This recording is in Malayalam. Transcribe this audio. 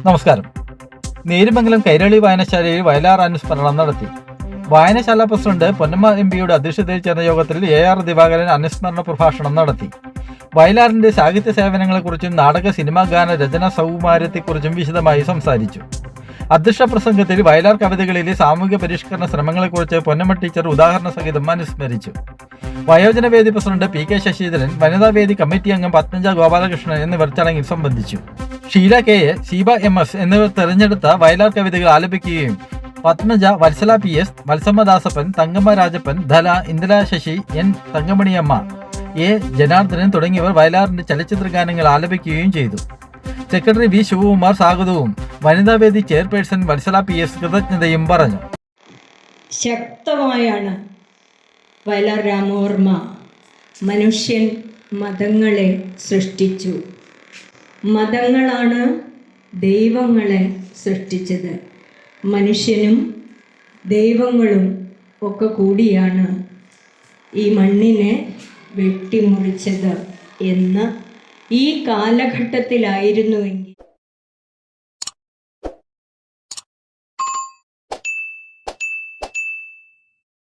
നമസ്കാരം. നേരുമംഗലം കൈരളി വായനശാലയിൽ വയലാർ അനുസ്മരണം നടത്തി. വായനശാല പ്രസിഡന്റ് പൊന്നമ്മ എംപിയുടെ അധ്യക്ഷതയിൽ ചേർന്ന യോഗത്തിൽ AR ദിവാകരൻ അനുസ്മരണ പ്രഭാഷണം നടത്തി. വയലാറിന്റെ സാഹിത്യ സേവനങ്ങളെക്കുറിച്ചും നാടക, സിനിമാ, ഗാന രചന സൗകുമാര്യത്തെക്കുറിച്ചും വിശദമായി സംസാരിച്ചു. അധ്യക്ഷ പ്രസംഗത്തിൽ വയലാർ കവിതകളിലെ സാമൂഹിക പരിഷ്കരണ ശ്രമങ്ങളെക്കുറിച്ച് പൊന്നമ്മ ടീച്ചർ ഉദാഹരണ സഹിതം അനുസ്മരിച്ചു. വയോജനവേദി പ്രസിഡന്റ് PK ശശിധരൻ, വനിതാവേദി കമ്മിറ്റി അംഗം പത്മജ ഗോപാലകൃഷ്ണൻ എന്നിവർ ചടങ്ങിൽ സംബന്ധിച്ചു. ഷീല KA, ഷീബ MS എന്നിവർ തെരഞ്ഞെടുത്ത വയലാർ കവിതകൾ ആലപിക്കുകയും Padmaja, Vatsala PS, Valsamma Dasappan, Thankamma Rajappan, ധല, Indira Sasi, N Thankamaniyamma, A Janardhanan തുടങ്ങിയവർ വയലാറിന്റെ ചലച്ചിത്ര ഗാനങ്ങൾ ആലപിക്കുകയും ചെയ്തു. സെക്രട്ടറി V ശിവകുമാർ സ്വാഗതവും വനിതാവേദി ചെയർപേഴ്സൺ വത്സല PS കൃതജ്ഞതയും പറഞ്ഞു. ശക്തമായാണ് വയലാർ രാമവർമ്മ മനുഷ്യൻ മതങ്ങളെ സൃഷ്ടിച്ചു. മതങ്ങളാണ് ദൈവങ്ങളെ സൃഷ്ടിച്ചത്. മനുഷ്യനും ദൈവങ്ങളും ഒക്കെ കൂടിയാണ് ഈ മണ്ണിനെ വെട്ടിമുറിച്ചത് എന്ന് ഈ കാലഘട്ടത്തിലായിരുന്നുവെങ്കിൽ